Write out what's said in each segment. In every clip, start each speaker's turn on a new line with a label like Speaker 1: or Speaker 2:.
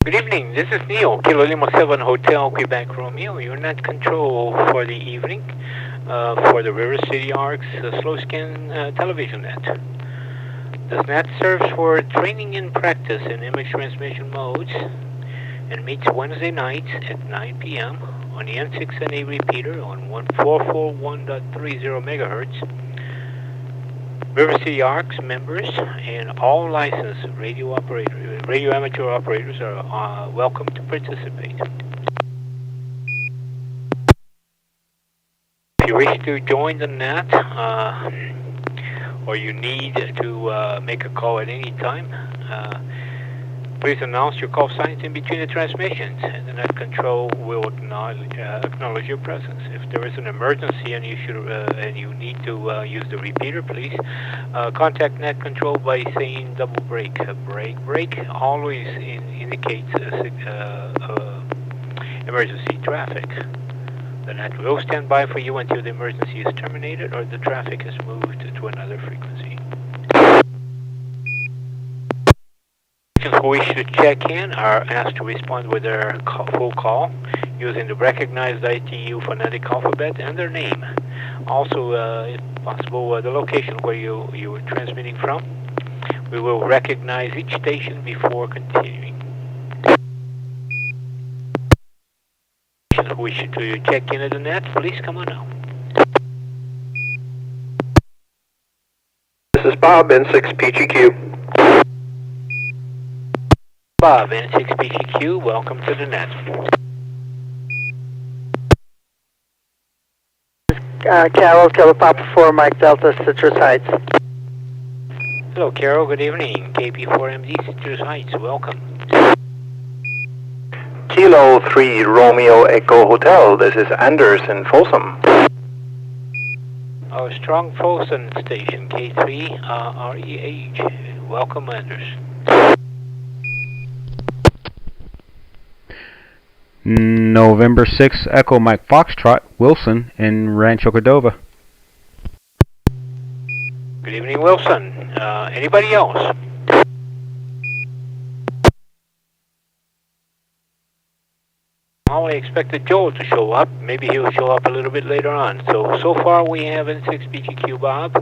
Speaker 1: Good evening, this is Neil, Kilo Lima 7 Hotel, Quebec Romeo. Your net control for the evening for the River City Arcs slow scan television net. This net serves for training and practice in image transmission modes and meets Wednesday nights at 9 p.m. on the N6NA repeater on 441.30 megahertz. River City Arcs members and all licensed radio amateur operators are welcome to participate. If you wish to join the net, or you need to make a call at any time, please announce your call signs in between the transmissions, and the net control will acknowledge your presence. If there is an emergency and you need to use the repeater, please contact net control by saying double break. Break always indicates emergency traffic. The net will stand by for you until the emergency is terminated or the traffic is moved to another frequency. Who wish to check in are asked to respond with their full call using the recognized ITU phonetic alphabet and their name. Also, if possible, the location where you are transmitting from. We will recognize each station before continuing. Who wish to check in at the net, please come on now.
Speaker 2: This is Bob, N6PGQ.
Speaker 1: Bob, N6PGQ, welcome to the net.
Speaker 3: Carol, Kilo Papa 4, Mike Delta, Citrus Heights.
Speaker 1: Hello, Carol, good evening. KP4MD, Citrus Heights, welcome.
Speaker 2: Kilo 3 Romeo Echo Hotel, this is Anders in Folsom.
Speaker 1: Our strong Folsom station, K3 REH, welcome, Anders.
Speaker 4: November 6, Echo Mike Foxtrot, Wilson in Rancho Cordova.
Speaker 1: Good evening, Wilson. Anybody else? I expected Joel to show up. Maybe he'll show up a little bit later on. So far we have N6PGQ Bob,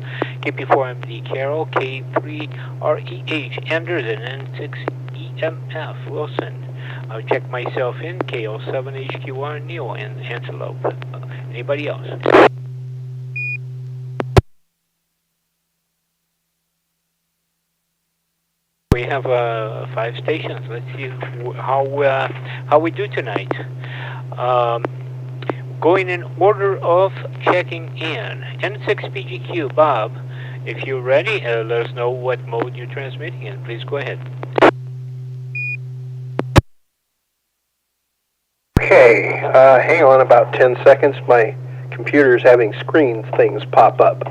Speaker 1: KP4MD Carol, K3REH Anders, and N6EMF Wilson. I'll check myself in, KL7HQR Neil in Antelope. Anybody else? We have 5 stations. Let's see how we do tonight. Going in order of checking in. N6PGQ Bob, if you're ready, let us know what mode you're transmitting in. Please go ahead.
Speaker 2: Okay, hang on about 10 seconds. My computer's having screen things pop up.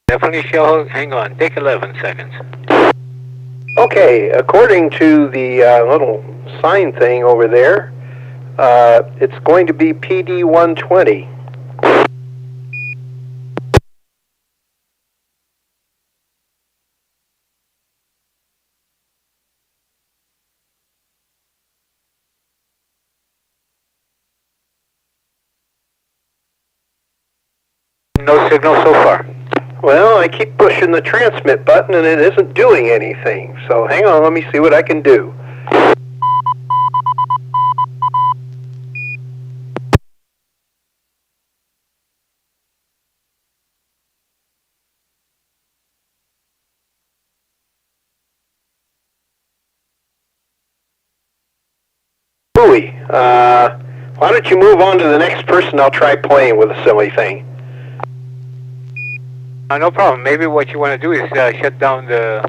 Speaker 1: Definitely show, hang on, take 11 seconds.
Speaker 2: Okay, according to the little sign thing over there, it's going to be PD 120.
Speaker 1: No signal so far.
Speaker 2: Well, I keep pushing the transmit button and it isn't doing anything. So hang on, let me see what I can do. Louie, why don't you move on to the next person? I'll try playing with a silly thing.
Speaker 1: No problem. Maybe what you want to do is shut down the,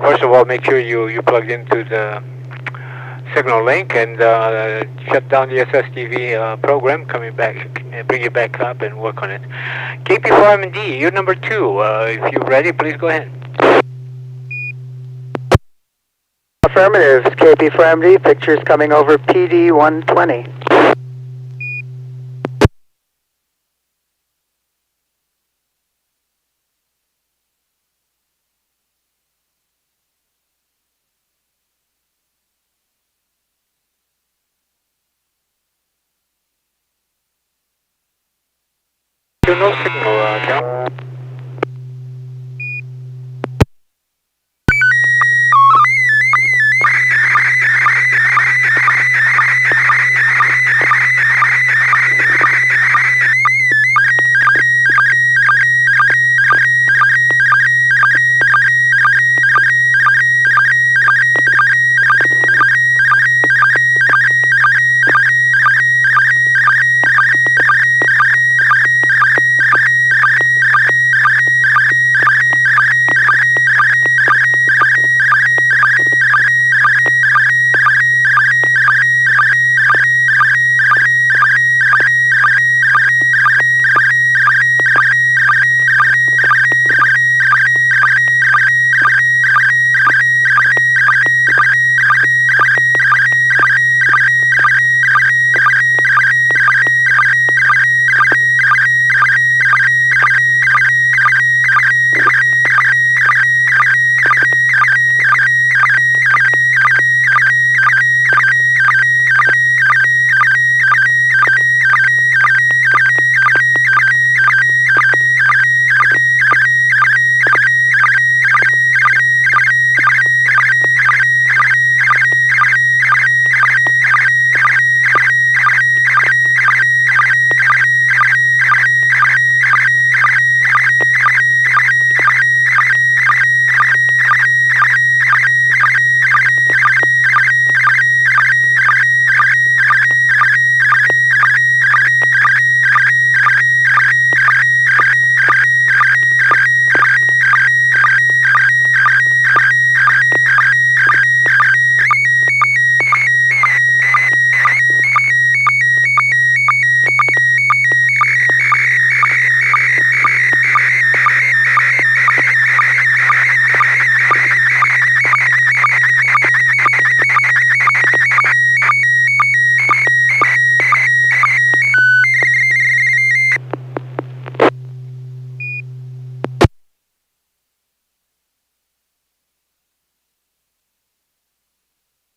Speaker 1: first of all, make sure you plugged into the signal link and shut down the SSTV program, coming back, bring it back up and work on it. KP4MD, you're number 2. If you're ready, please go ahead.
Speaker 3: Affirmative, KP4MD, pictures coming over PD 120.
Speaker 1: Roger, no signal, Carol.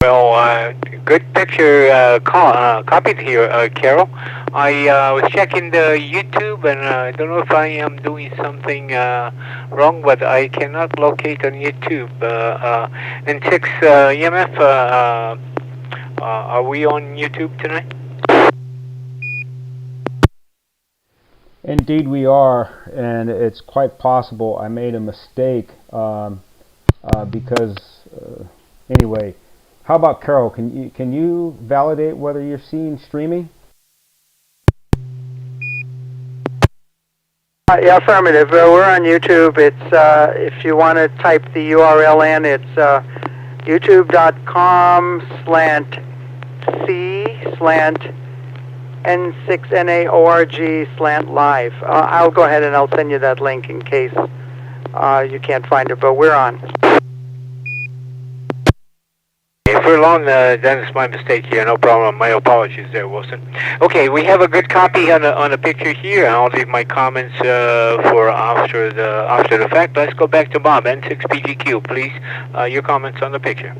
Speaker 1: Well, good picture copied here, Carol. I was checking the YouTube, and I don't know if I am doing something wrong, but I cannot locate on YouTube. N6 EMF, are we on YouTube tonight?
Speaker 4: Indeed we are, and it's quite possible I made a mistake because anyway, how about Carol? Can you validate whether you're seeing streaming?
Speaker 3: Yeah, affirmative. We're on YouTube. It's if you want to type the URL in, it's youtube.com/C/N6NA ORG/live. I'll go ahead and I'll send you that link in case you can't find it, but we're on.
Speaker 1: If we're alone, that is my mistake here. No problem. My apologies there, Wilson. Okay, we have a good copy on the picture here. I'll leave my comments for after the fact. Let's go back to Bob. N6PGQ, please. Your comments on the picture.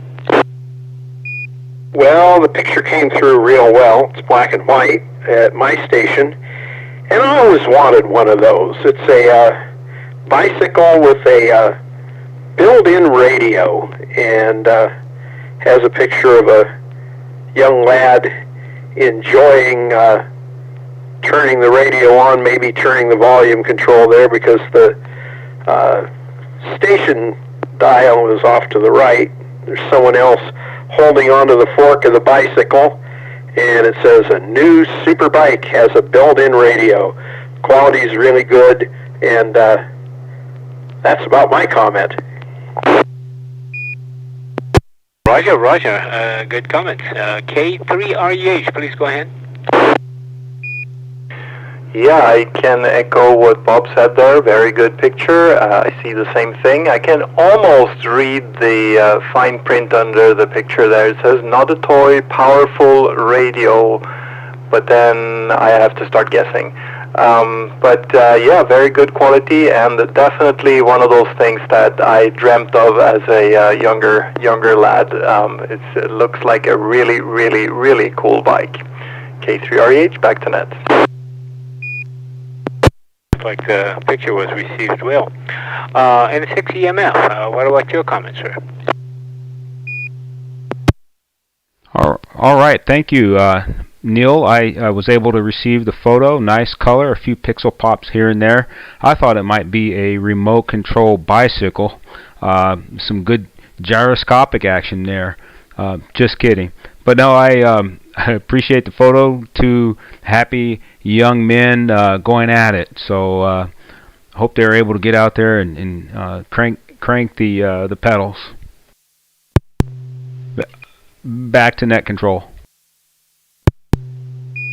Speaker 2: Well, the picture came through real well. It's black and white at my station, and I always wanted one of those. It's a bicycle with a built-in radio, and has a picture of a young lad enjoying turning the radio on, maybe turning the volume control there because the station dial is off to the right. There's someone else holding onto the fork of the bicycle, and it says a new super bike has a built-in radio. Quality is really good, and that's about my comment.
Speaker 1: Roger. Good comments. K3REH, please go ahead.
Speaker 5: Yeah, I can echo what Bob said there. Very good picture. I see the same thing. I can almost read the fine print under the picture there. It says, not a toy, powerful radio, but then I have to start guessing. Yeah, very good quality, and definitely one of those things that I dreamt of as a younger lad. It looks like a really, really, really cool bike. K3REH, back to net.
Speaker 1: like the picture was received well. N6 EMF, what about your comments, sir?
Speaker 4: All right, thank you, Neil. I was able to receive the photo. Nice color, a few pixel pops here and there. I thought it might be a remote control bicycle. Some good gyroscopic action there. Just kidding. But no, I appreciate the photo. Two happy young men going at it. So hope they're able to get out there and crank the pedals. Back to net control.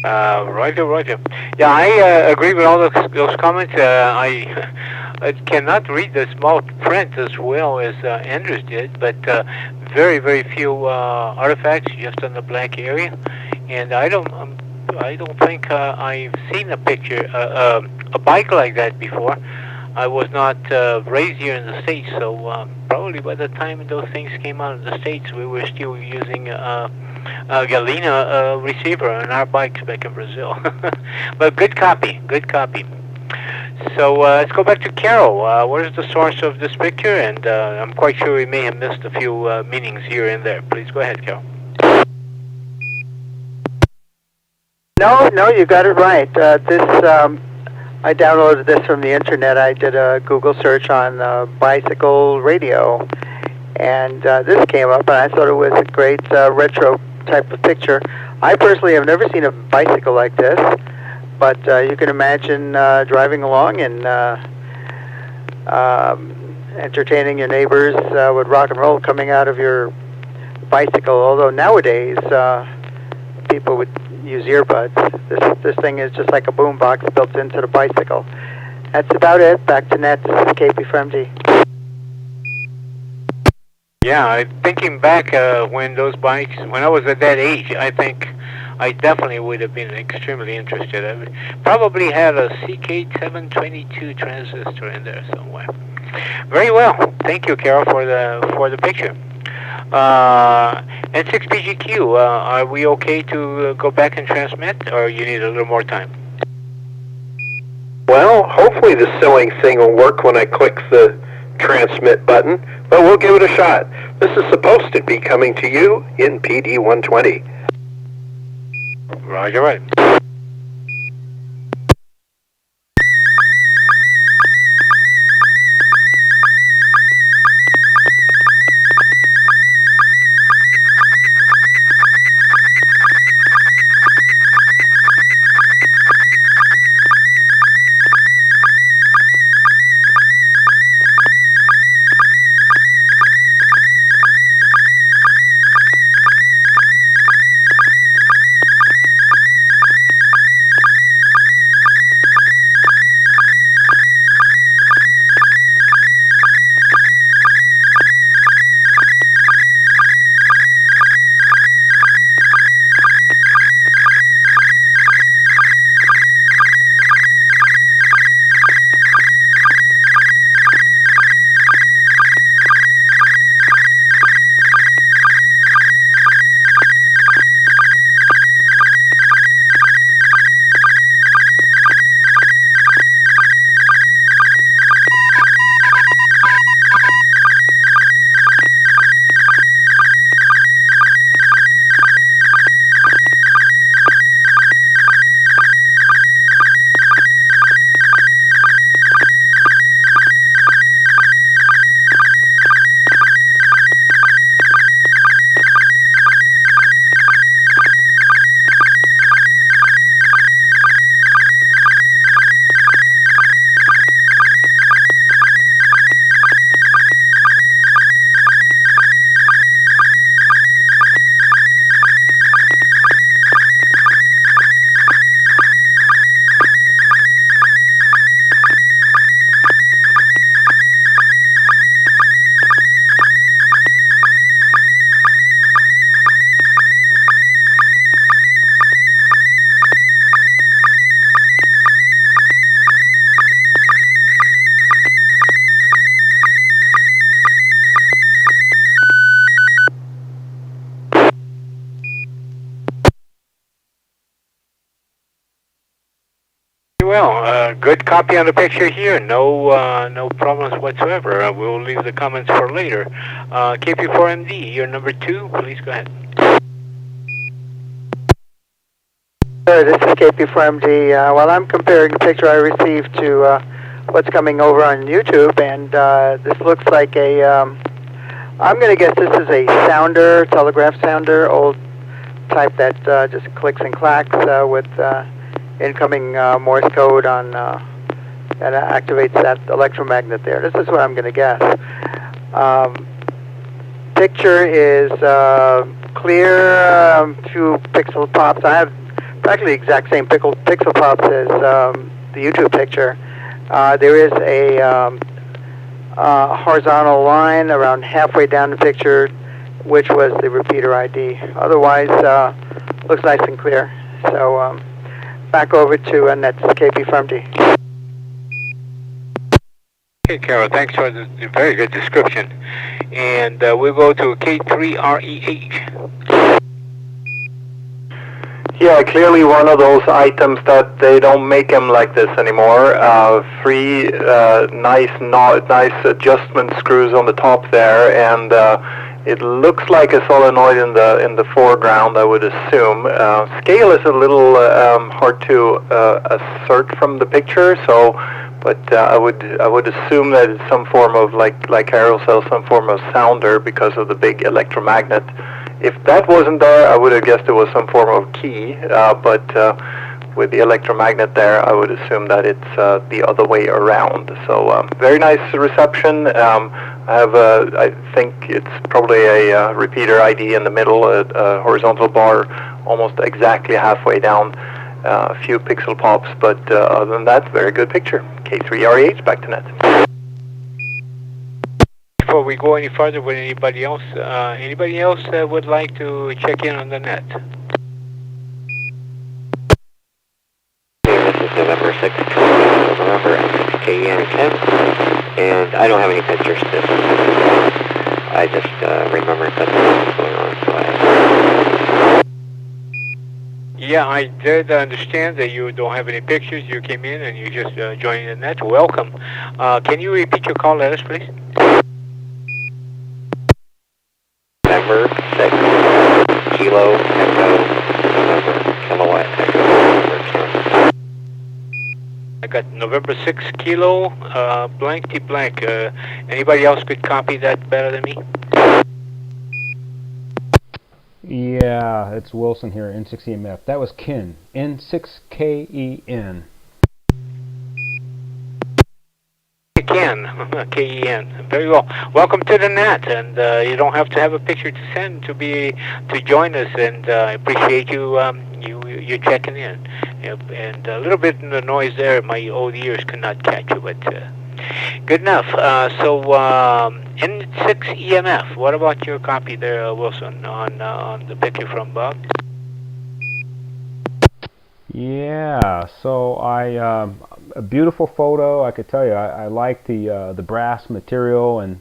Speaker 1: Roger. Yeah, I agree with all those comments. I cannot read the small print as well as Andrews did, but very few artifacts just on the black area, and I don't think I've seen a picture a bike like that before. I was not raised here in the States, so probably by the time those things came out in the States, we were still using a Galena receiver on our bikes back in Brazil. But good copy. So let's go back to Carol. What is the source of this picture? And I'm quite sure we may have missed a few meanings here and there. Please go ahead, Carol.
Speaker 3: No, you got it right. I downloaded this from the internet. I did a Google search on bicycle radio, and this came up, and I thought it was a great retro type of picture. I personally have never seen a bicycle like this, but you can imagine driving along and entertaining your neighbors with rock and roll coming out of your bicycle, although nowadays people would use earbuds. This thing is just like a boombox built into the bicycle. That's about it. Back to net. This is KP from D.
Speaker 1: Yeah, thinking back when those bikes, when I was at that age, I think I definitely would have been extremely interested. I would probably had a CK722 transistor in there somewhere. Very well. Thank you, Carol, for the picture. N6PGQ, are we okay to go back and transmit, or you need a little more time?
Speaker 2: Well, hopefully the silly thing will work when I click the transmit button, but we'll give it a shot. This is supposed to be coming to you in PD 120.
Speaker 1: Roger, right. Good copy on the picture here. No problems whatsoever. We'll leave the comments for later. KP4MD, you're number 2. Please go ahead.
Speaker 3: Sure, this is KP4MD. Well, I'm comparing the picture I received to what's coming over on YouTube, and this looks like a, I'm going to guess this is a sounder, telegraph sounder, old type that just clicks and clacks with incoming Morse code on, that activates that electromagnet there. This is what I'm going to guess. Picture is clear, few pixel pops. I have practically the exact same pixel pops as the YouTube picture. There is a horizontal line around halfway down the picture, which was the repeater ID. Otherwise, looks nice and clear. So back over to Annette, KP from D.
Speaker 1: Okay, Carol, thanks for the very good description. And we'll go to K3REH.
Speaker 5: Yeah, clearly one of those items that they don't make them like this anymore. Three nice adjustment screws on the top there, and it looks like a solenoid in the foreground, I would assume. Scale is a little hard to assert from the picture, so. But I would assume that it's some form of, like Carol says, some form of sounder because of the big electromagnet. If that wasn't there, I would have guessed it was some form of key. But with the electromagnet there, I would assume that it's the other way around. So very nice reception. I think it's probably a repeater ID in the middle, a horizontal bar, almost exactly halfway down. A few pixel pops, but other than that, very good picture. K3REH, back to Net.
Speaker 1: Before we go any further with anybody else would like to check in on the net?
Speaker 6: This is November 6th, November N6NA FM, and I don't have any pictures. I just remembered that was going on, so
Speaker 1: Yeah, I did understand that you don't have any pictures. You came in and you just joined the net. Welcome. Can you repeat your call letters, please?
Speaker 6: November 6th, Kilo, Echo, November, Kilowatt, Echo, November,
Speaker 1: I got November 6 Kilo, blank T blank. Anybody else could copy that better than me?
Speaker 4: Yeah, it's Wilson here, N6EMF. That was Ken, N6KEN.
Speaker 1: K-E-N. Very well. Welcome to the net, and you don't have to have a picture to send to join us, and I appreciate you you checking in. Yep, and a little bit in the noise there, my old ears could not catch you, but good enough. So N6EMF, what about your copy there, Wilson, on the picture from Bob?
Speaker 4: Yeah, so a beautiful photo. I could tell you, I like the brass material and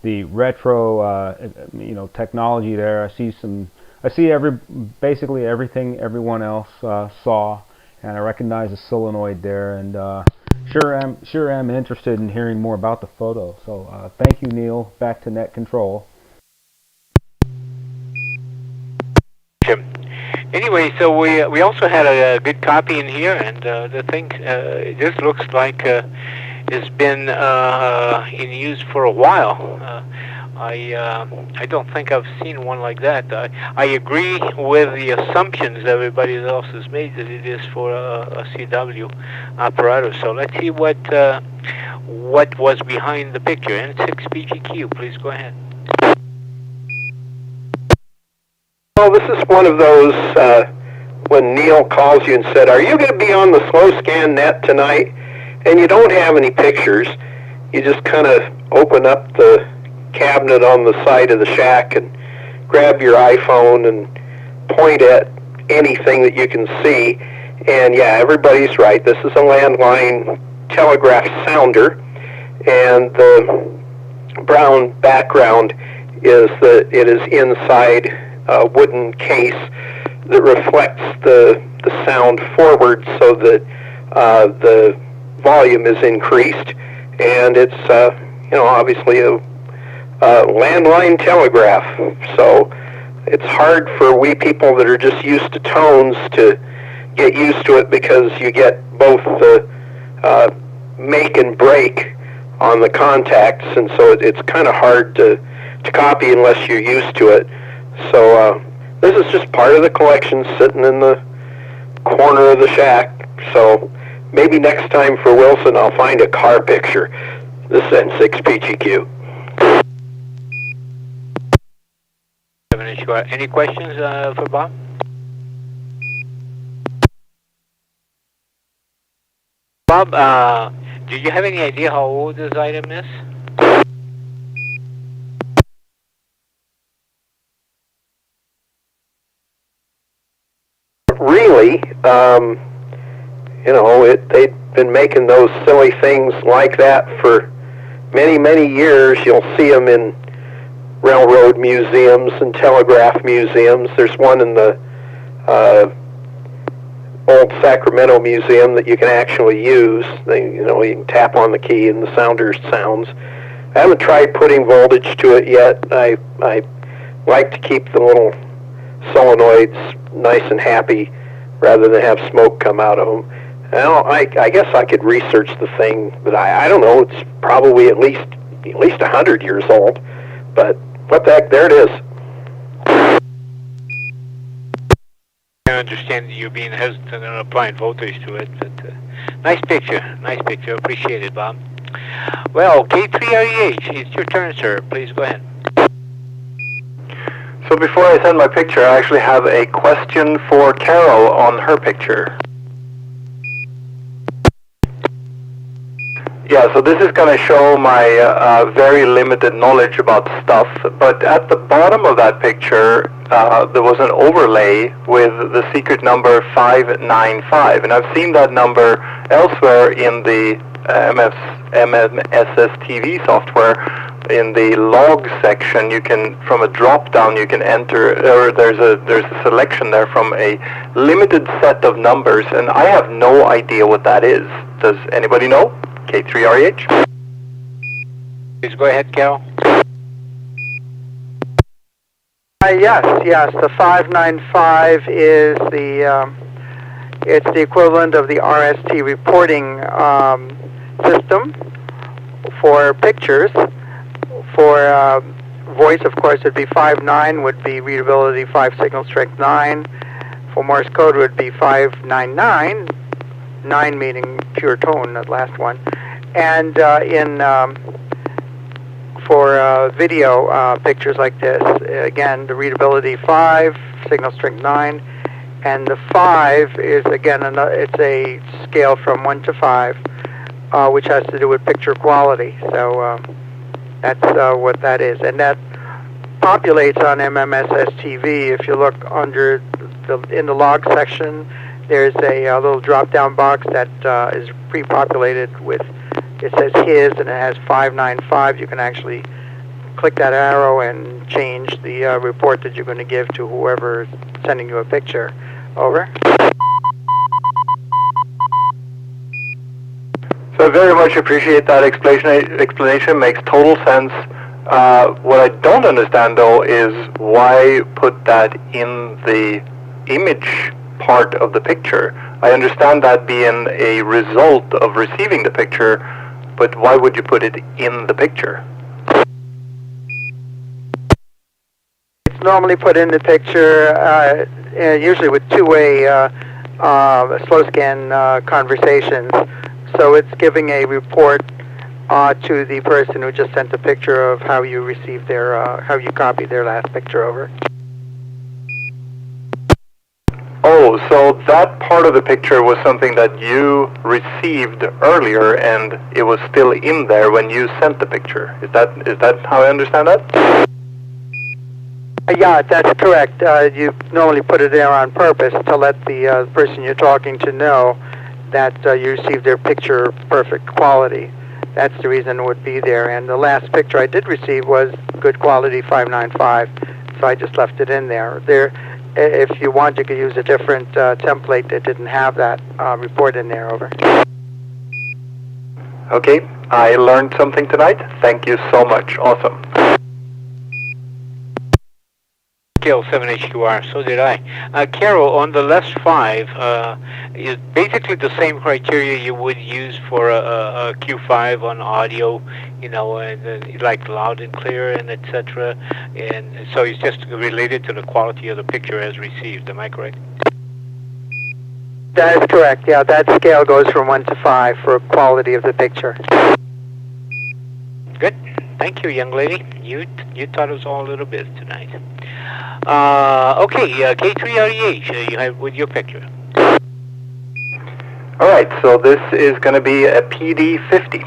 Speaker 4: the retro, technology there. I see basically everything everyone else saw, and I recognize the solenoid there, and sure am interested in hearing more about the photo. So thank you, Neil. Back to net control.
Speaker 1: Anyway, so we also had a good copy in here, and the thing this looks like it's been in use for a while. I don't think I've seen one like that. I agree with the assumptions everybody else has made that it is for a CW apparatus. So let's see what was behind the picture. N6BGQ, please go ahead.
Speaker 2: Well, this is one of those when Neil calls you and said, "Are you going to be on the slow scan net tonight?" and you don't have any pictures. You just kind of open up the cabinet on the side of the shack and grab your iPhone and point at anything that you can see. And yeah, everybody's right. This is a landline telegraph sounder, and the brown background is that it is inside a wooden case that reflects the sound forward, so that the volume is increased, and it's obviously a landline telegraph, so it's hard for we people that are just used to tones to get used to it, because you get both the make and break on the contacts, and so it's kind of hard to copy unless you're used to it. So this is just part of the collection sitting in the corner of the shack. So maybe next time for Wilson I'll find a car picture. This is N6 PGQ.
Speaker 1: Any questions for Bob? Bob, do you have any idea how old this item is?
Speaker 2: Really, they've been making those silly things like that for many, many years. You'll see them in railroad museums and telegraph museums. There's one in the old Sacramento museum that you can actually use. You can tap on the key and the sounder sounds. I haven't tried putting voltage to it yet. I like to keep the little solenoids nice and happy rather than have smoke come out of them. Well, I guess I could research the thing, but I don't know. It's probably at least 100 years old. But what the heck? There it is.
Speaker 1: I understand you being hesitant on applying voltage to it, but nice picture. Appreciate it, Bob. Well, K3REH, it's your turn, sir. Please go ahead.
Speaker 5: So before I send my picture, I actually have a question for Carol on her picture. Yeah, so this is going to show my very limited knowledge about stuff, but at the bottom of that picture, there was an overlay with the secret number 595, and I've seen that number elsewhere in the SSTV software. In the log section, you can, from a drop-down, you can enter, or there's a selection there from a limited set of numbers, and I have no idea what that is. Does anybody know? K3REH?
Speaker 1: Please go ahead, Carol.
Speaker 3: Yes. The 595 is it's the equivalent of the RST reporting system for pictures. For voice, of course, it'd be 59, would be readability 5 signal strength 9. For Morse code, would be 599, 9 meaning pure tone, that last one. And for video pictures like this, again, the readability 5, signal strength 9, and the 5 is, again, it's a scale from 1 to 5, which has to do with picture quality. So that's what that is. And that populates on SSTV. If you look under in the log section, there's a little drop-down box that is pre-populated with, it says his, and it has 595. You can actually click that arrow and change the report that you're going to give to whoever is sending you a picture. Over.
Speaker 5: So I very much appreciate that explanation. Makes total sense. What I don't understand, though, is why put that in the image part of the picture. I understand that being a result of receiving the picture, but why would you put it in the picture?
Speaker 3: It's normally put in the picture, usually with two-way slow scan conversations. So it's giving a report to the person who just sent the picture of how you received their, how you copied their last picture over.
Speaker 5: Oh, so that part of the picture was something that you received earlier, and it was still in there when you sent the picture. Is that how I understand that?
Speaker 3: Yeah, that's correct. You normally put it there on purpose to let the person you're talking to know that you received their picture perfect quality. That's the reason it would be there. And the last picture I did receive was good quality 595, so I just left it in there. If you want, you could use a different template that didn't have that report in there. Over.
Speaker 5: Okay, I learned something tonight. Thank you so much. Awesome.
Speaker 1: Scale 7HQR, so did I. Carol, on the left 5, is basically the same criteria you would use for a Q5 on audio, you know, and like loud and clear and etc. And so it's just related to the quality of the picture as received. Am I correct?
Speaker 3: That is correct. Yeah, that scale goes from 1 to 5 for quality of the picture.
Speaker 1: Good. Thank you, young lady. You taught us all a little bit tonight. Okay, K3REH, you have with your picture.
Speaker 5: All right, so this is going to be a PD50.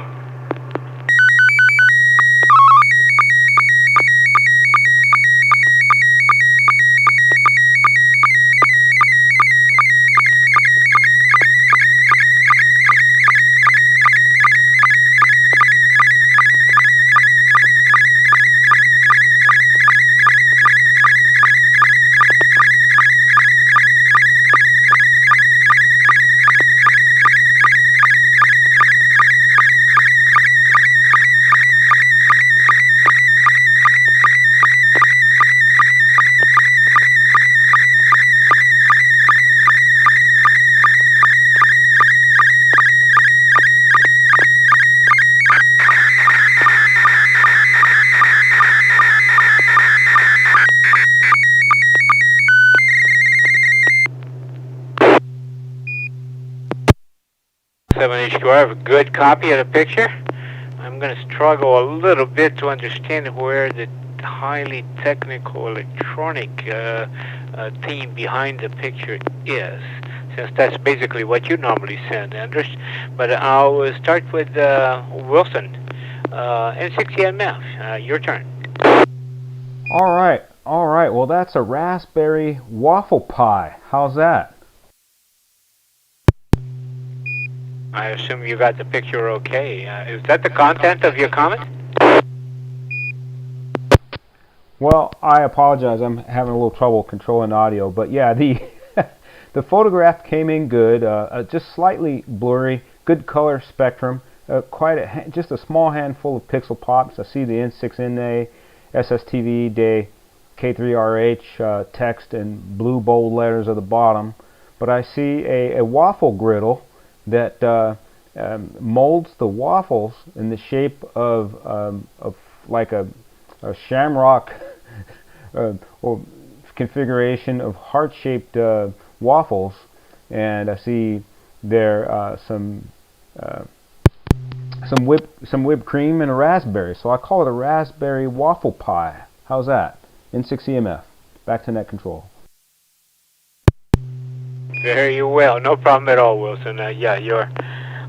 Speaker 1: HQ, I have a good copy of the picture. I'm going to struggle a little bit to understand where the highly technical electronic theme behind the picture is, since that's basically what you normally send, Anders. But I'll start with Wilson. N6NA, your turn.
Speaker 4: All right. Well, that's a raspberry waffle pie. How's that?
Speaker 1: I assume you got the picture okay. Is that the content of your comment?
Speaker 4: Well, I apologize. I'm having a little trouble controlling audio. But yeah, the the photograph came in good, just slightly blurry, good color spectrum, just a small handful of pixel pops. I see the N6NA SSTV Day K3RH text in blue bold letters at the bottom. But I see a waffle griddle that molds the waffles in the shape of like a shamrock or configuration of heart-shaped waffles, and I see there some whipped cream and a raspberry. So I call it a raspberry waffle pie. How's that? N6EMF. Back to net control.
Speaker 1: Very well, no problem at all, Wilson. Yeah,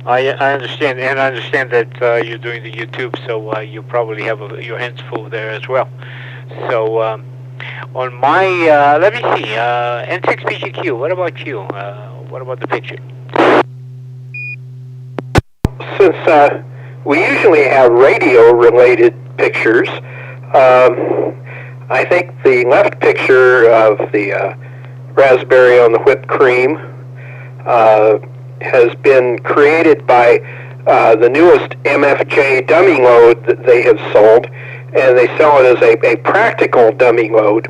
Speaker 1: I understand, and I understand that you're doing the YouTube, so you probably have your hands full there as well. So on my, let me see, N6PGQ. What about you? What about the picture?
Speaker 2: Since we usually have radio-related pictures, I think the left picture of the raspberry on the whipped cream has been created by the newest MFJ dummy load that they have sold, and they sell it as a practical dummy load.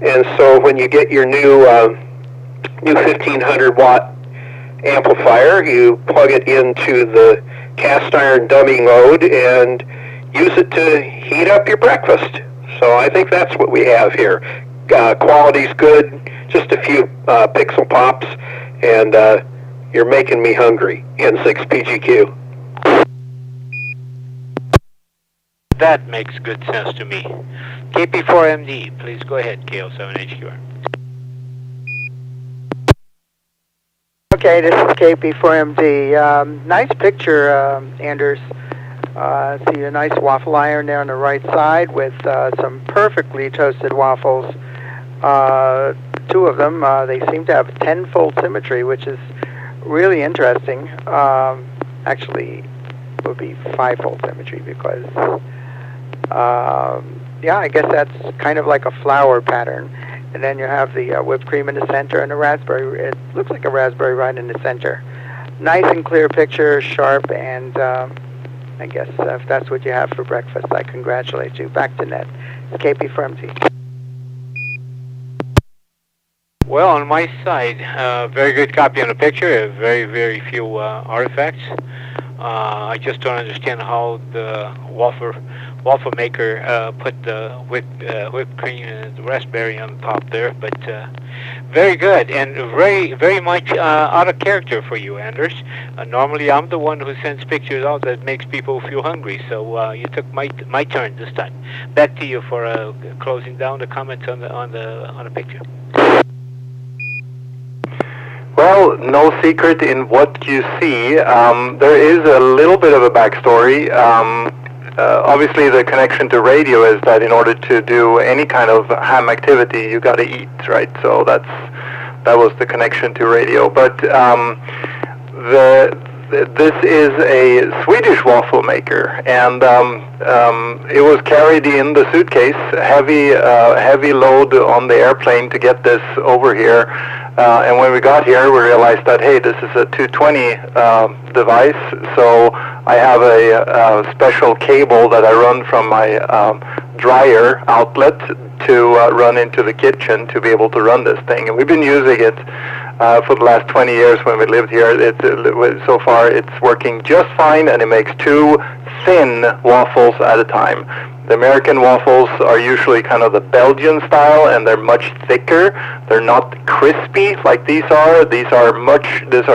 Speaker 2: And so when you get your new 1500 watt amplifier, you plug it into the cast iron dummy load and use it to heat up your breakfast. So I think that's what we have here. Quality's good, just a few pixel pops, and you're making me hungry. N6PGQ.
Speaker 1: That makes good sense to me. KP4MD, please go ahead, KL7HQR.
Speaker 3: Okay, this is KP4MD. Nice picture, Anders. See a nice waffle iron there on the right side with some perfectly toasted waffles. Two of them, they seem to have 10-fold symmetry, which is really interesting. Actually, it would be 5-fold symmetry because, yeah, I guess that's kind of like a flower pattern. And then you have the whipped cream in the center and the raspberry. It looks like a raspberry right in the center. Nice and clear picture, sharp, and I guess if that's what you have for breakfast, I congratulate you. Back to net. KP Fremty.
Speaker 1: Well, on my side, very good copy on the picture. Very, very few artifacts. I just don't understand how the waffle maker put the whipped cream and the raspberry on top there, but very good and very, very much out of character for you, Anders. Normally, I'm the one who sends pictures out that makes people feel hungry, so you took my turn this time. Back to you for closing down the comments on the picture.
Speaker 5: Well, no secret in what you see. There is a little bit of a backstory. Obviously, the connection to radio is that in order to do any kind of ham activity, you got to eat, right? So that was the connection to radio. But this is a Swedish waffle maker, and it was carried in the suitcase, heavy load on the airplane to get this over here. And when we got here, we realized that, hey, this is a 220 device, so I have a special cable that I run from my dryer outlet to run into the kitchen to be able to run this thing. And we've been using it for the last 20 years when we lived here. So far, it's working just fine, and it makes 2 thin waffles at a time. The American waffles are usually kind of the Belgian style, and they're much thicker. They're not crispy like these are. These are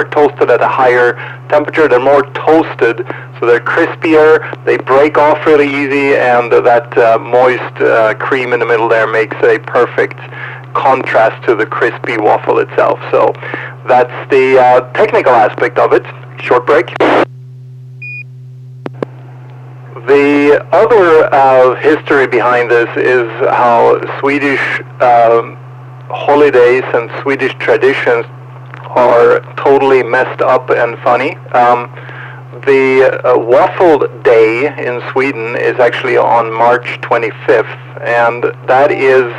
Speaker 5: toasted at a higher temperature. They're more toasted, so they're crispier. They break off really easy, and that moist cream in the middle there makes a perfect contrast to the crispy waffle itself. So that's the technical aspect of it. Short break. The other history behind this is how Swedish holidays and Swedish traditions are totally messed up and funny. The Waffle Day in Sweden is actually on March 25th, and that is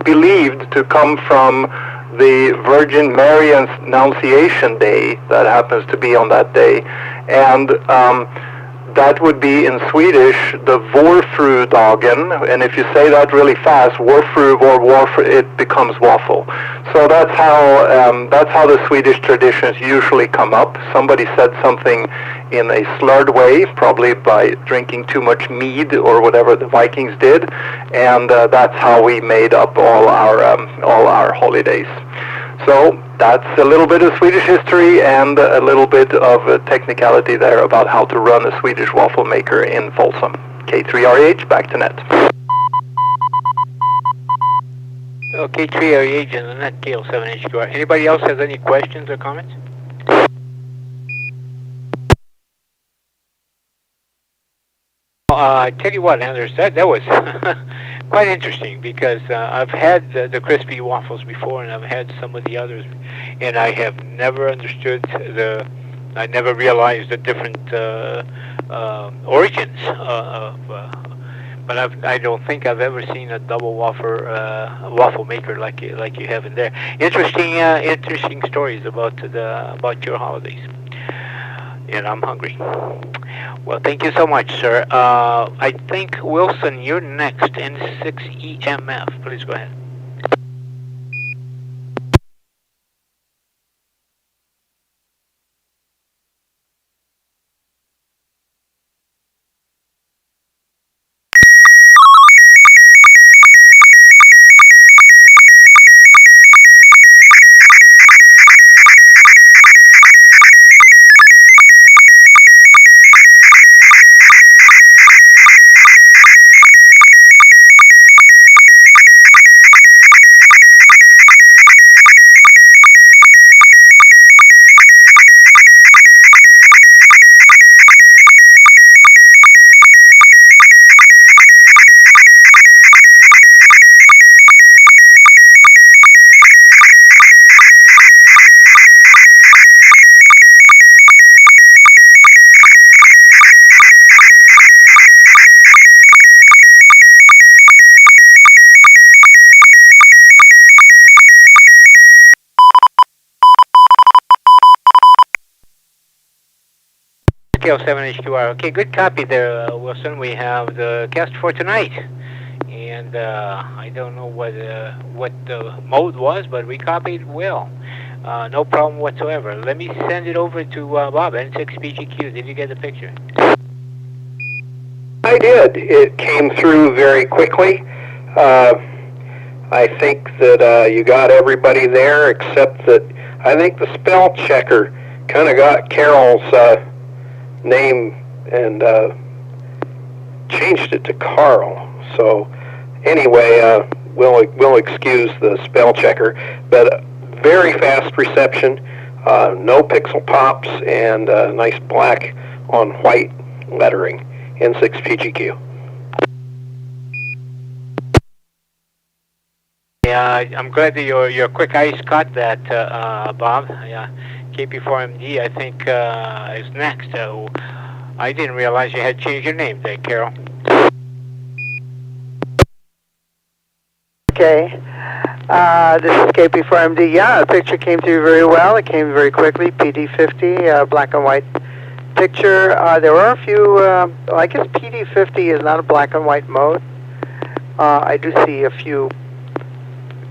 Speaker 5: believed to come from the Virgin Mary Annunciation Day that happens to be on that day, and that would be in Swedish the Vårfrudagen, and if you say that really fast, Vårfru or it becomes waffle. So that's how the Swedish traditions usually come up. Somebody said something in a slurred way, probably by drinking too much mead or whatever the Vikings did, and that's how we made up all our holidays. So that's a little bit of Swedish history and a little bit of technicality there about how to run a Swedish waffle maker in Folsom. K3RH, back to net.
Speaker 1: K3RH and the net KL7HQR. Anybody else has any questions or comments? I tell you what, Anders, that was quite interesting, because I've had the crispy waffles before, and I've had some of the others, and I have never understood I never realized the different origins but I don't think I've ever seen a double waffle maker like you have in there. Interesting stories about your holidays. And I'm hungry. Well, thank you so much, sir. I think, Wilson, you're next. N6EMF. Please go ahead. Scale 7 HQR. Okay, good copy there, Wilson. We have the cast for tonight. And I don't know what the mode was, but we copied well. No problem whatsoever. Let me send it over to Bob, N6PGQ. Did you get the picture?
Speaker 2: I did. It came through very quickly. I think that you got everybody there, except that I think the spell checker kind of got Carol's name and changed it to Carl. So anyway, we'll excuse the spell checker, but very fast reception, no pixel pops, and nice black on white lettering. N6PGQ.
Speaker 1: Yeah, I'm glad that your quick eyes caught that, Bob. Yeah, KP4MD, I think, is next. I didn't realize you had changed your name there, Carol.
Speaker 3: Okay. This is KP4MD. Yeah, the picture came through very well. It came very quickly. PD50, black and white picture. There were a few, I guess PD50 is not a black and white mode. I do see a few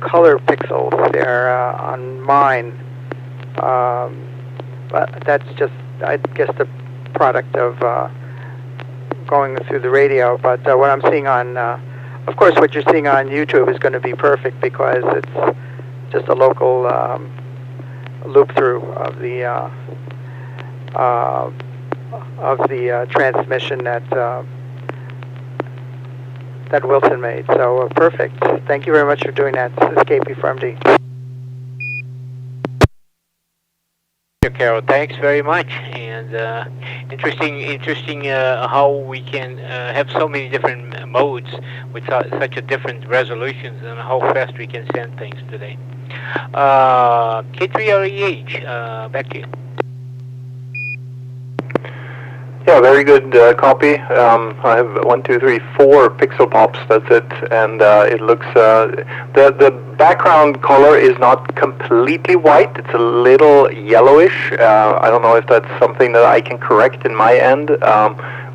Speaker 3: color pixels there on mine. But that's just, I guess, the product of going through the radio. But what I'm seeing on, of course, what you're seeing on YouTube is going to be perfect because it's just a local loop through of the transmission that Wilson made. So perfect. Thank you very much for doing that. This is KP from D.
Speaker 1: Carol, thanks very much. And interesting how we can have so many different modes with such a different resolutions and how fast we can send things today. K3REH, back to you.
Speaker 5: Yeah, very good copy. I have 1, 2, 3, 4 pixel pops. That's it, and it looks. The background color is not completely white. It's a little yellowish. I don't know if that's something that I can correct in my end,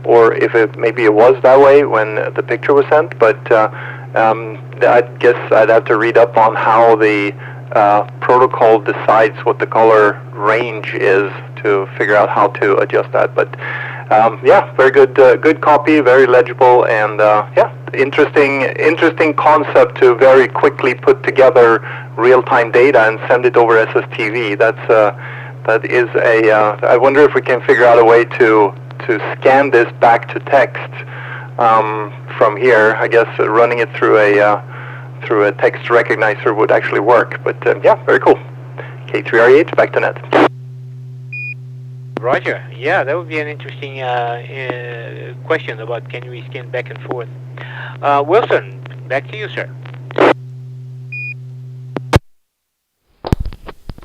Speaker 5: or if maybe it was that way when the picture was sent. But I guess I'd have to read up on how the protocol decides what the color range is to figure out how to adjust that. But yeah, very good copy, very legible, and yeah, interesting concept to very quickly put together real-time data and send it over SSTV. That is a. I wonder if we can figure out a way to scan this back to text from here. I guess running it through a text recognizer would actually work. But yeah, very cool. K3REH, back to net.
Speaker 1: Roger. Yeah, that would be an interesting question about can we scan back and forth. Wilson, back to you, sir.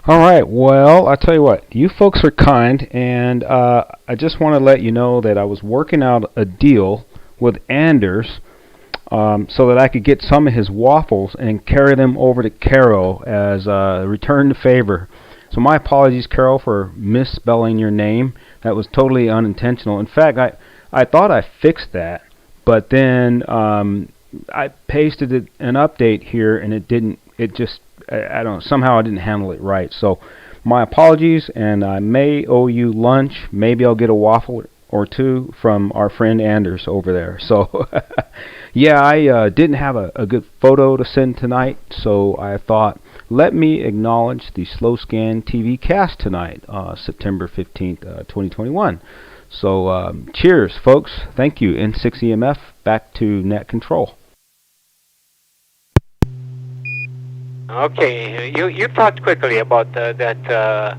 Speaker 4: All right. Well, I'll tell you what. You folks are kind, and I just want to let you know that I was working out a deal with Anders so that I could get some of his waffles and carry them over to Carol as a return to favor. So my apologies, Carol, for misspelling your name. That was totally unintentional. In fact, I thought I fixed that, but then I pasted an update here, and it didn't. It just, I don't know, somehow I didn't handle it right. So my apologies, and I may owe you lunch. Maybe I'll get a waffle or two from our friend Anders over there. So yeah, I didn't have a good photo to send tonight, so I thought, let me acknowledge the Slow Scan TV cast tonight, September 15th, 2021. So cheers, folks. Thank you. N6EMF, back to net control.
Speaker 1: Okay, you talked quickly about that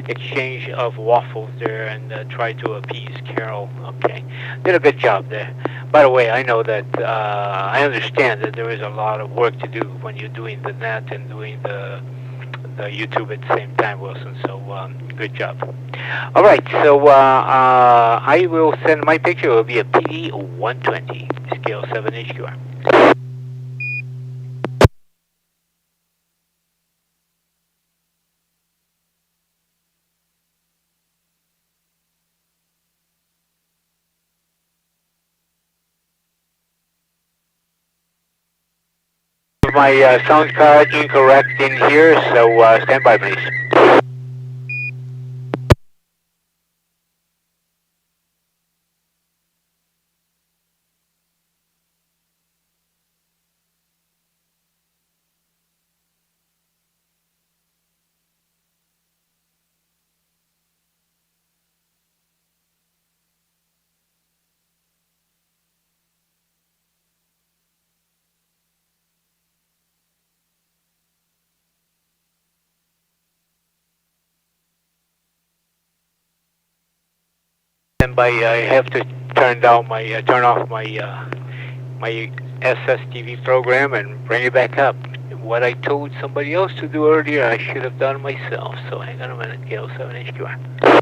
Speaker 1: exchange of waffles there and try to appease Carol. Okay, did a good job there. By the way, I know that I understand that there is a lot of work to do when you're doing the net and doing the YouTube at the same time, Wilson. So good job. All right, so I will send my picture. It will be a PD 120 scale 7 HQR. have my sound card incorrect in here, so stand by, please. And by I have to turn off my my SSTV program and bring it back up. What I told somebody else to do earlier, I should have done myself. So hang on a minute, KL7HQR.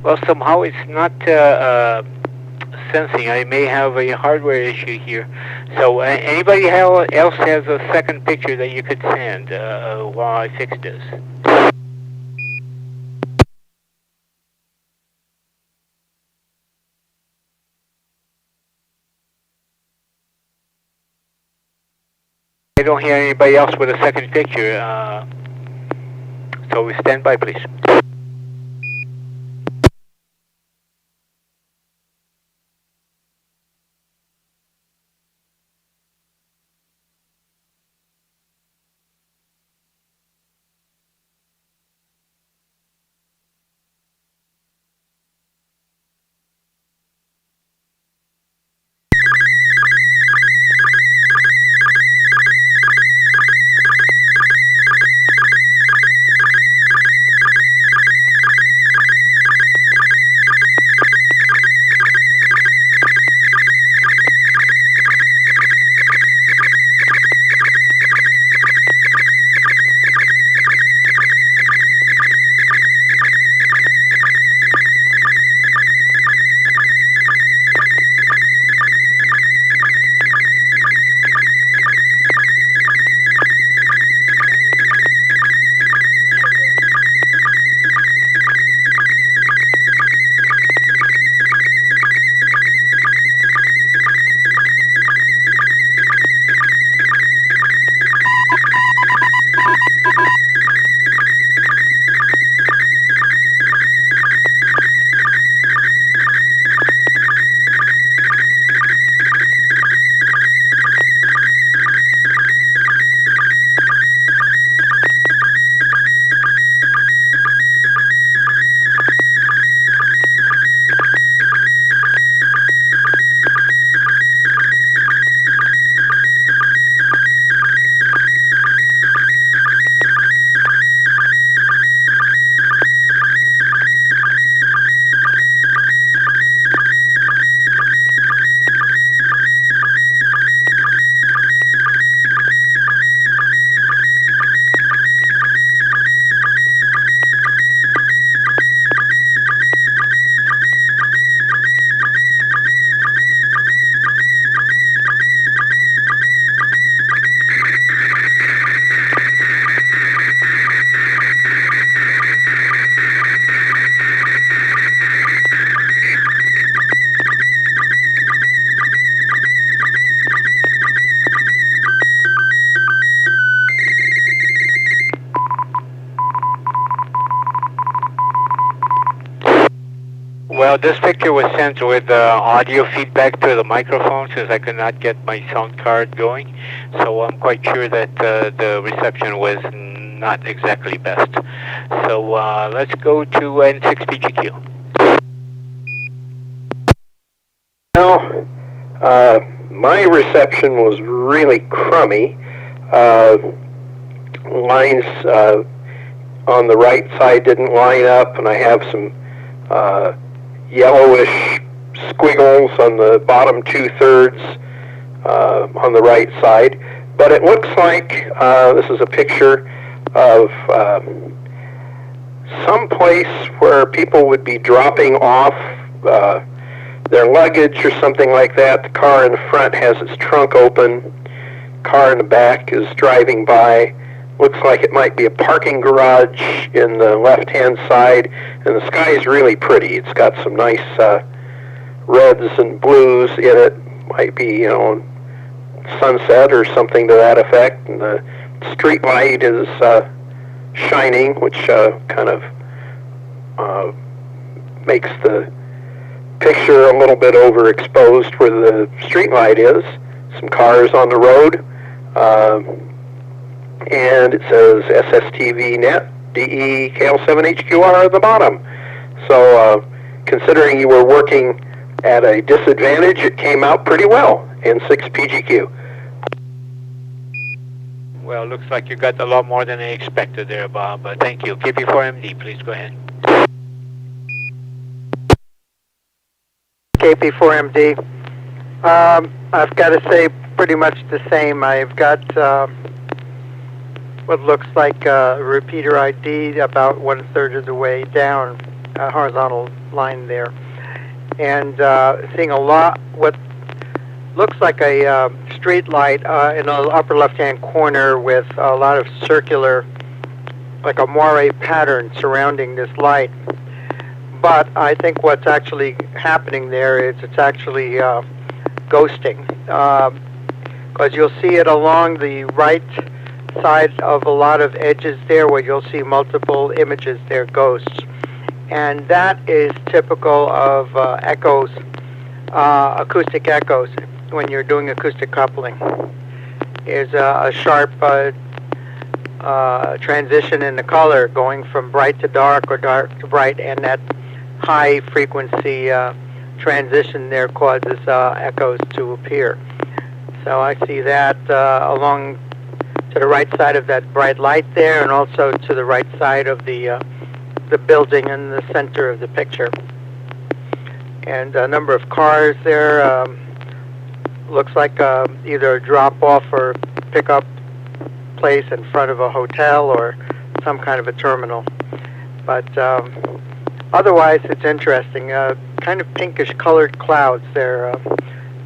Speaker 1: Well, somehow it's not sensing. I may have a hardware issue here. So anybody else has a second picture that you could send while I fix this? I don't hear anybody else with a second picture. So stand by, please. Well, this picture was sent with audio feedback to the microphone since I could not get my sound card going. So I'm quite sure that the reception was not exactly best. So let's go to N6PGQ.
Speaker 2: Well, my reception was really crummy. Lines on the right side didn't line up, and I have some yellowish squiggles on the bottom 2/3 on the right side. But it looks like this is a picture of some place where people would be dropping off their luggage or something like that. The car in the front has its trunk open. Car in the back is driving by. Looks like it might be a parking garage in the left-hand side, and the sky is really pretty. It's got some nice reds and blues in it. Might be, sunset or something to that effect. And the street light is shining, which kind of makes the picture a little bit overexposed where the street light is. Some cars on the road. And it says SSTV Net, DE KL7HQR at the bottom. So considering you were working at a disadvantage, it came out pretty well. N6 PGQ.
Speaker 1: Well, looks like you got a lot more than I expected there, Bob. Thank you. KP4MD, please go ahead.
Speaker 3: KP4MD. I've got to say pretty much the same. I've got what looks like a repeater ID about 1/3 of the way down, a horizontal line there. And seeing a lot, what looks like a street light in the upper left-hand corner with a lot of circular, like a moire pattern surrounding this light. But I think what's actually happening there is it's actually ghosting. Because you'll see it along the right side of a lot of edges there where you'll see multiple images there, ghosts. And that is typical of echoes, acoustic echoes, when you're doing acoustic coupling. Is a sharp transition in the color going from bright to dark or dark to bright, and that high frequency transition there causes echoes to appear. So I see that along to the right side of that bright light there, and also to the right side of the building in the center of the picture. And a number of cars there. Looks like either a drop-off or pick-up place in front of a hotel or some kind of a terminal. But otherwise, it's interesting. Kind of pinkish colored clouds there.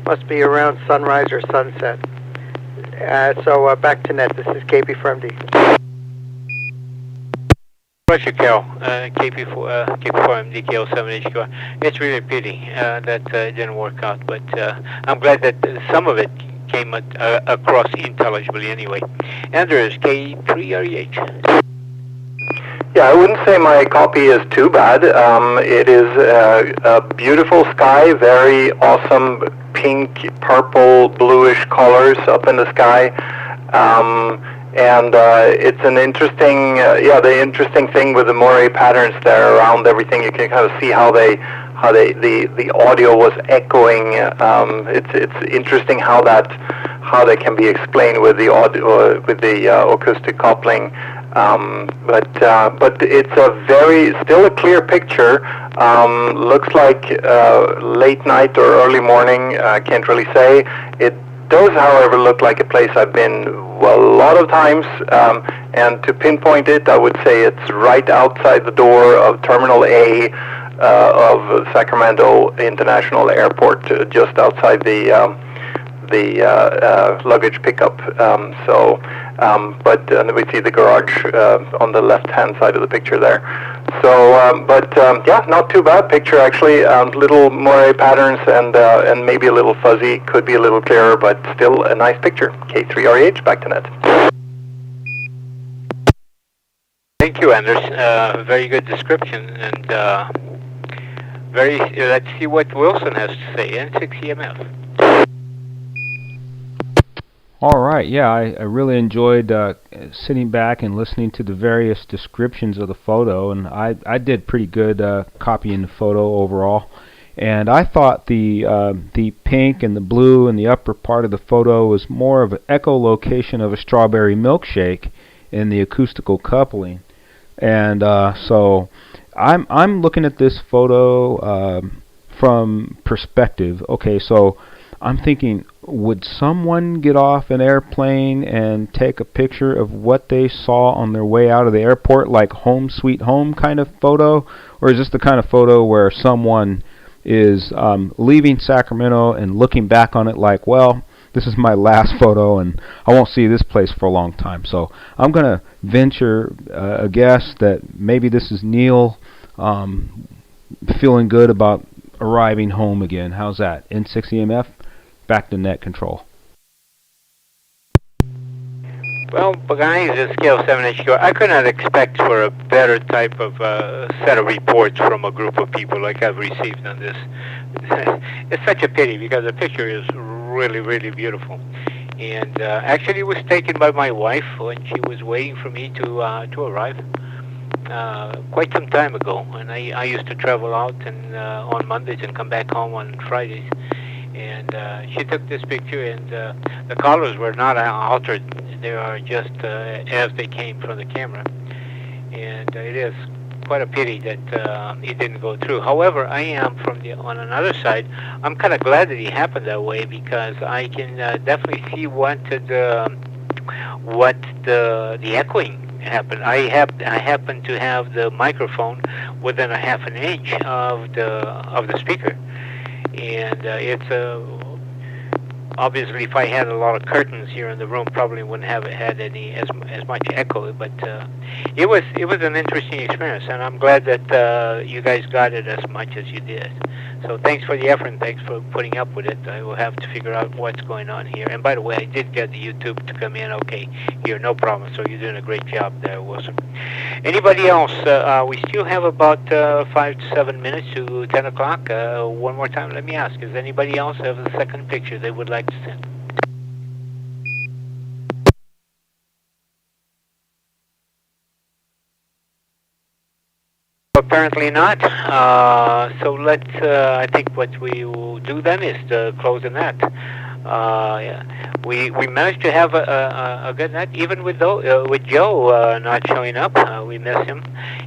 Speaker 3: Must be around sunrise or sunset. So back to net. This is KP4MD.
Speaker 1: Pleasure, Carol. KP4MD KL7HQR. It's really a pity that didn't work out, but I'm glad that some of it came across intelligibly anyway. Anders, K3REH.
Speaker 5: Yeah, I wouldn't say my copy is too bad. It is a beautiful sky, very awesome pink, purple, bluish colors up in the sky. And it's an interesting, the interesting thing with the moire patterns there around everything. You can kind of see how the audio was echoing. It's interesting how that can be explained with the audio, with the acoustic coupling. But it's still a clear picture. Looks like late night or early morning. I can't really say. It does, however, look like a place I've been a lot of times. And to pinpoint it, I would say it's right outside the door of Terminal A of Sacramento International Airport, just outside the luggage pickup. But we see the garage on the left-hand side of the picture there. So, not too bad picture actually. Little moire patterns and maybe a little fuzzy. Could be a little clearer, but still a nice picture. K3REH, back to net.
Speaker 1: Thank you, Anders. Very good description, and let's see what Wilson has to say. N6EMF.
Speaker 4: All right, yeah, I really enjoyed sitting back and listening to the various descriptions of the photo, and I did pretty good copying the photo overall. And I thought the pink and the blue in the upper part of the photo was more of an echolocation of a strawberry milkshake in the acoustical coupling. And so I'm looking at this photo from perspective. Okay, so I'm thinking, would someone get off an airplane and take a picture of what they saw on their way out of the airport, like home sweet home kind of photo? Or is this the kind of photo where someone is leaving Sacramento and looking back on it like, well, this is my last photo, and I won't see this place for a long time. So I'm going to venture a guess that maybe this is Neil feeling good about arriving home again. How's that? N6NA FM, back to net control.
Speaker 1: Well, guys, it's Scale 7 HQ. I could not expect for a better type of set of reports from a group of people like I've received on this. It's such a pity because the picture is really, really beautiful. And actually, it was taken by my wife when she was waiting for me to arrive quite some time ago. And I used to travel out and on Mondays and come back home on Fridays. And she took this picture, and the colors were not altered. They are just as they came from the camera. And it is quite a pity that it didn't go through. However, I am on another side. I'm kind of glad that it happened that way because I can definitely see what the echoing happened. I happen to have the microphone within a half an inch of the speaker, and it's obviously, if I had a lot of curtains here in the room, probably wouldn't have had as much echo. But it was an interesting experience, and I'm glad that you guys got it as much as you did. So thanks for the effort, and thanks for putting up with it. I will have to figure out what's going on here. And by the way, I did get the YouTube to come in okay here, no problem. So you're doing a great job there, Wilson. Anybody else? We still have about 5 to 7 minutes to 10 o'clock. One more time, let me ask, does anybody else have a second picture they would like to send? Apparently not. So let's, I think what we will do then is to close the net. We managed to have a good net, even with Joe not showing up. We miss him.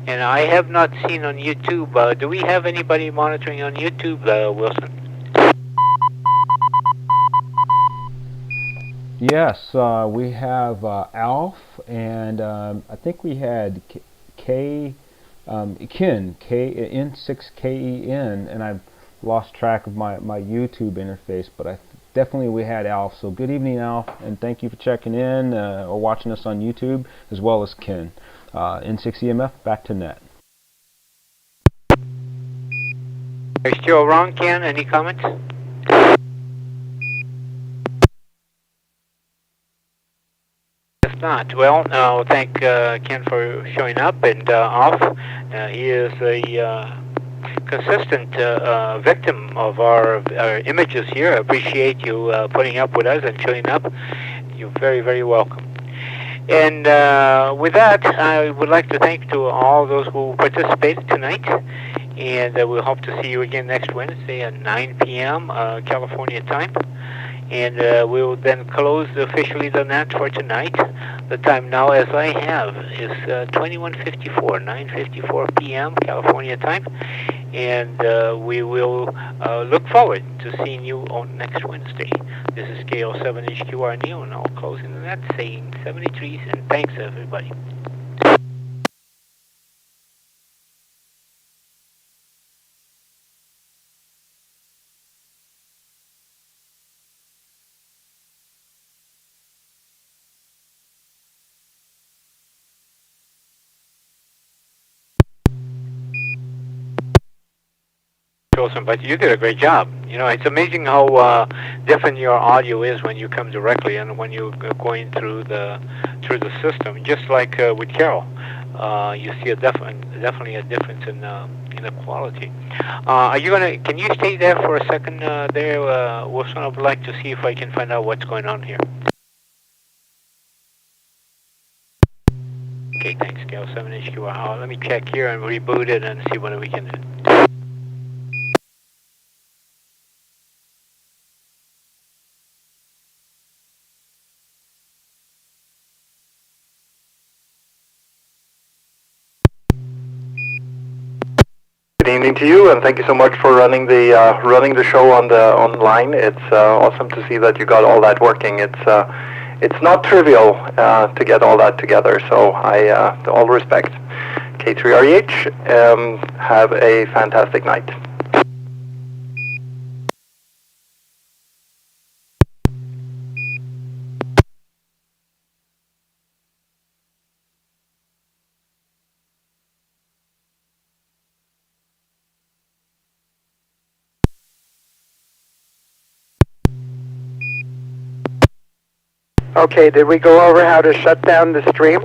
Speaker 1: And I have not seen on YouTube. Do we have anybody monitoring on YouTube, Wilson?
Speaker 4: Yes, we have Alf, and I think we had Ken, N6KEN, and I've lost track of my YouTube interface, but definitely we had Alf. So good evening, Alf, and thank you for checking in or watching us on YouTube, as well as Ken. N6NA FM, back to net.
Speaker 1: Are you still around, Ken? Any comments? If not, well, thank Ken for showing up, and Alf. He is a consistent victim of our images here. I appreciate you putting up with us and showing up. You're very, very welcome. And with that, I would like to thank to all those who participated tonight. And we'll hope to see you again next Wednesday at 9 p.m. California time. And we'll then close officially the net for tonight. The time now, as I have, is 21:54, 9:54 p.m. California time. And we will look forward to seeing you on next Wednesday. This is KL7 HQR Neil, and I'll close in the net saying 73, and thanks everybody. But you did a great job. You know, it's amazing how different your audio is when you come directly and when you're going through the system. Just like with Carol, you see definitely a difference in the quality. Are you gonna? Can you stay there for a second there, Wilson? I would like to see if I can find out what's going on here. Okay, thanks, KL7 HQ. Let me check here and reboot it and see what we can do.
Speaker 5: Good evening to you, and thank you so much for running the show online. It's awesome to see that you got all that working. It's not trivial to get all that together. So all respect. K3REH, have a fantastic night.
Speaker 3: Okay, did we go over how to shut down the stream?